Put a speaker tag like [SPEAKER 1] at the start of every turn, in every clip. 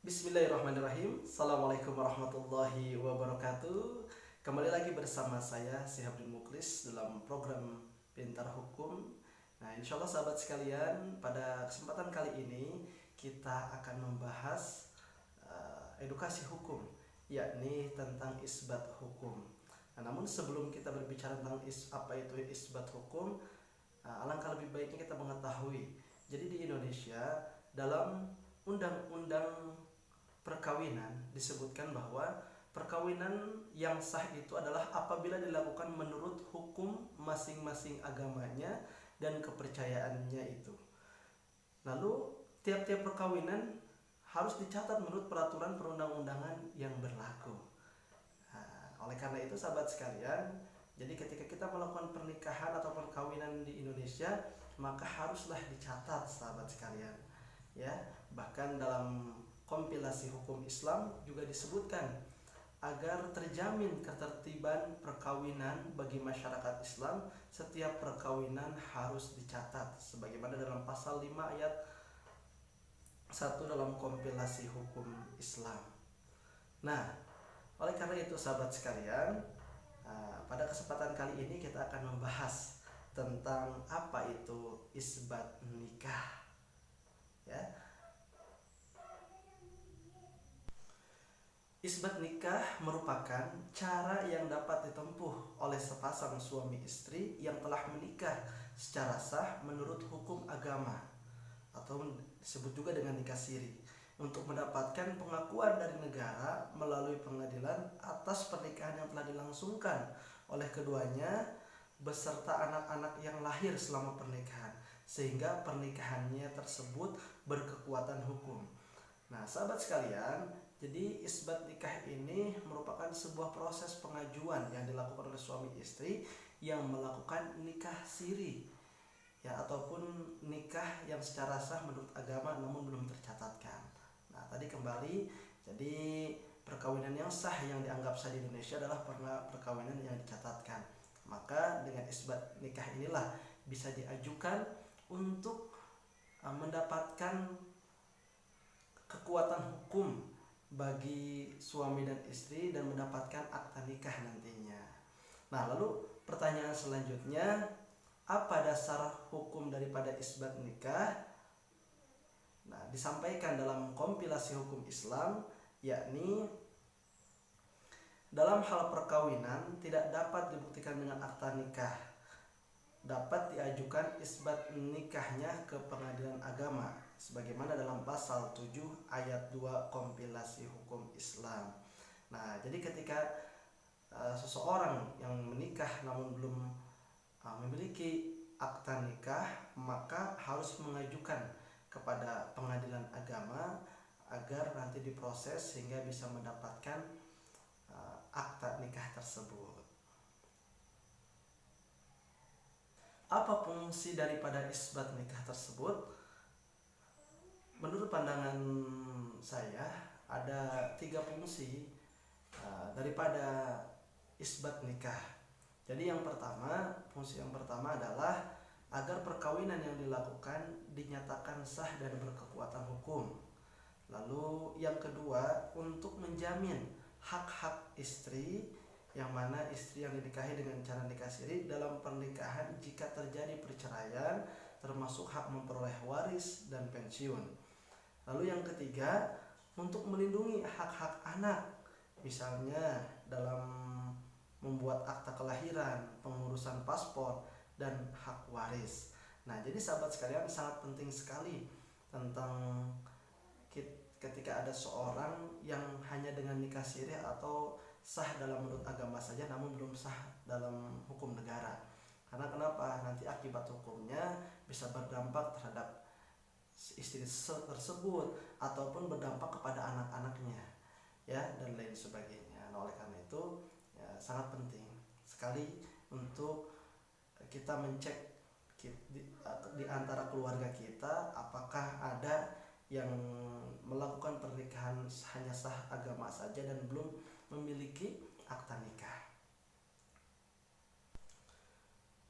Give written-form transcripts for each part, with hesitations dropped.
[SPEAKER 1] Bismillahirrahmanirrahim. Assalamualaikum warahmatullahi wabarakatuh. Kembali lagi bersama saya Syihabdin Muklis dalam program Pintar Hukum. Nah, insya Allah sahabat sekalian, pada kesempatan kali ini kita akan membahas edukasi hukum, yakni tentang isbat hukum. Nah, namun sebelum kita berbicara tentang apa itu isbat hukum, alangkah lebih baiknya kita mengetahui. Jadi di Indonesia dalam undang-undang perkawinan disebutkan bahwa perkawinan yang sah itu adalah apabila dilakukan menurut hukum masing-masing agamanya dan kepercayaannya itu. Lalu tiap-tiap perkawinan harus dicatat menurut peraturan perundang-undangan yang berlaku. Oleh karena itu sahabat sekalian, jadi ketika kita melakukan pernikahan atau perkawinan di Indonesia, maka haruslah dicatat sahabat sekalian. Ya, bahkan dalam kompilasi hukum Islam juga disebutkan agar terjamin ketertiban perkawinan bagi masyarakat Islam, setiap perkawinan harus dicatat sebagaimana dalam pasal 5 ayat 1 dalam kompilasi hukum Islam. Nah, oleh karena itu sahabat sekalian, pada kesempatan kali ini kita akan membahas tentang apa itu isbat nikah. Ya. Isbat nikah merupakan cara yang dapat ditempuh oleh sepasang suami istri yang telah menikah secara sah menurut hukum agama atau disebut juga dengan nikah siri, untuk mendapatkan pengakuan dari negara melalui pengadilan atas pernikahan yang telah dilangsungkan oleh keduanya beserta anak-anak yang lahir selama pernikahan, sehingga pernikahannya tersebut berkekuatan hukum. Nah, sahabat sekalian, jadi isbat nikah ini merupakan sebuah proses pengajuan yang dilakukan oleh suami istri yang melakukan nikah siri, ya, ataupun nikah yang secara sah menurut agama namun belum tercatatkan. Nah, tadi kembali, jadi perkawinan yang sah yang dianggap sah di Indonesia adalah perkawinan yang dicatatkan. Maka dengan isbat nikah inilah bisa diajukan untuk mendapatkan kekuatan hukum bagi suami dan istri dan mendapatkan akta nikah nantinya. Nah, lalu pertanyaan selanjutnya, apa dasar hukum daripada isbat nikah? Nah, disampaikan dalam kompilasi hukum Islam, yakni dalam hal perkawinan tidak dapat dibuktikan dengan akta nikah, dapat diajukan isbat nikahnya ke pengadilan agama sebagaimana dalam pasal 7 ayat 2 kompilasi hukum Islam. Nah, jadi ketika seseorang yang menikah namun belum memiliki akta nikah, maka harus mengajukan kepada pengadilan agama agar nanti diproses sehingga bisa mendapatkan akta nikah tersebut. Apa fungsi daripada isbat nikah tersebut? Menurut pandangan saya ada 3 fungsi daripada isbat nikah. Jadi fungsi yang pertama adalah agar perkawinan yang dilakukan dinyatakan sah dan berkekuatan hukum. Lalu yang kedua, untuk menjamin hak-hak istri, yang mana istri yang dinikahi dengan cara nikah siri dalam pernikahan jika terjadi perceraian, termasuk hak memperoleh waris dan pensiun. Lalu yang ketiga, untuk melindungi hak-hak anak, misalnya dalam membuat akta kelahiran, pengurusan paspor, dan hak waris. Nah, jadi sahabat sekalian, sangat penting sekali tentang ketika ada seorang yang hanya dengan nikah siri atau sah dalam menurut agama saja namun belum sah dalam hukum negara. Karena kenapa? Nanti akibat hukumnya bisa berdampak terhadap istri tersebut ataupun berdampak kepada anak-anaknya, ya, dan lain sebagainya. Nah, oleh karena itu ya, sangat penting sekali untuk kita mencek di antara keluarga kita apakah ada yang melakukan pernikahan hanya sah agama saja dan belum memiliki akta nikah.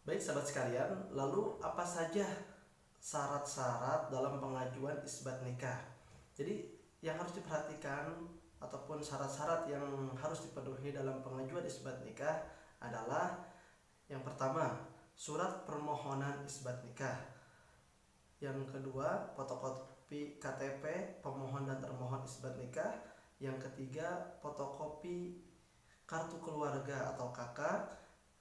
[SPEAKER 1] Baik sahabat sekalian, lalu apa saja syarat-syarat dalam pengajuan isbat nikah? Jadi yang harus diperhatikan ataupun syarat-syarat yang harus dipenuhi dalam pengajuan isbat nikah adalah yang pertama, surat permohonan isbat nikah. Yang kedua, fotokopi KTP pemohon dan termohon isbat nikah. Yang ketiga, fotokopi kartu keluarga atau KK.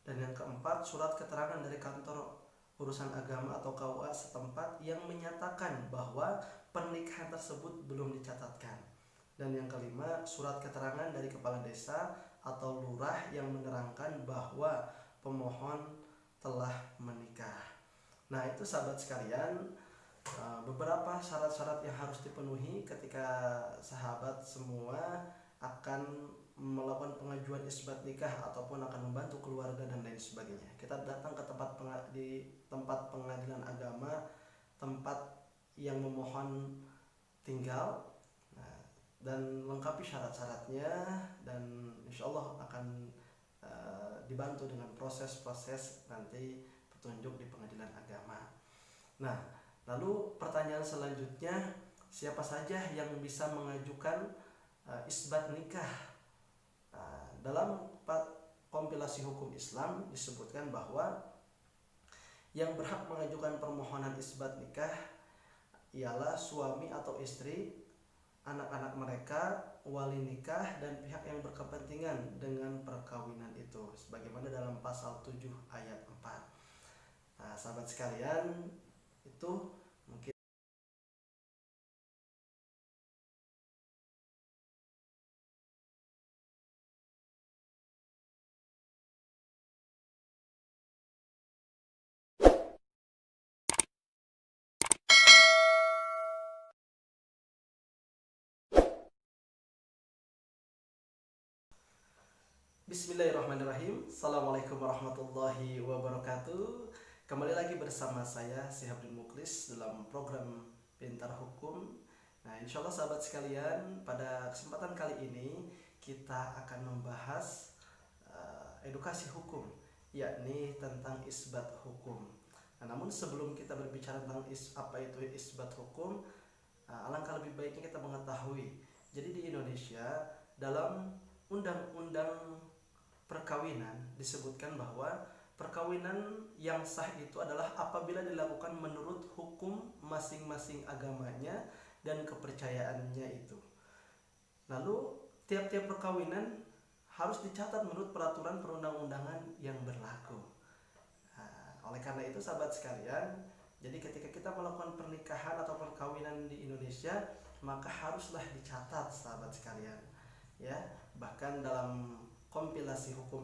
[SPEAKER 1] Dan yang keempat, surat keterangan dari kantor urusan agama atau KUA setempat yang menyatakan bahwa pernikahan tersebut belum dicatatkan. Dan yang kelima, surat keterangan dari kepala desa atau lurah yang menerangkan bahwa pemohon telah menikah. Nah, itu sahabat sekalian, beberapa syarat-syarat yang harus dipenuhi ketika sahabat semua akan melakukan pengajuan isbat nikah ataupun akan membantu keluarga dan lain sebagainya. Kita datang ke tempat pengadilan agama, tempat yang memohon tinggal, dan lengkapi syarat-syaratnya, dan insya Allah akan dibantu dengan proses-proses nanti petunjuk di pengadilan agama. Nah, lalu pertanyaan selanjutnya, siapa saja yang bisa mengajukan isbat nikah? Dalam kompilasi hukum Islam disebutkan bahwa yang berhak mengajukan permohonan isbat nikah ialah suami atau istri, anak-anak mereka, wali nikah, dan pihak yang berkepentingan dengan perkawinan itu, sebagaimana dalam pasal 7 ayat 4. Nah, sahabat sekalian, itu mungkin Bismillahirrahmanirrahim. Assalamualaikum warahmatullahi wabarakatuh. Kembali lagi bersama saya Syihabdin Muklis dalam program Pintar Hukum. Nah, insya Allah sahabat sekalian, pada kesempatan kali ini kita akan membahas edukasi hukum, yakni tentang isbat hukum. Nah, namun sebelum kita berbicara tentang apa itu isbat hukum, alangkah lebih baiknya kita mengetahui. Jadi di Indonesia dalam undang-undang perkawinan disebutkan bahwa perkawinan yang sah itu adalah apabila dilakukan menurut hukum masing-masing agamanya dan kepercayaannya itu. Lalu tiap-tiap perkawinan harus dicatat menurut peraturan perundang-undangan yang berlaku. Nah, oleh karena itu sahabat sekalian, jadi ketika kita melakukan pernikahan atau perkawinan di Indonesia, maka haruslah dicatat sahabat sekalian. Ya, bahkan dalam kompilasi hukum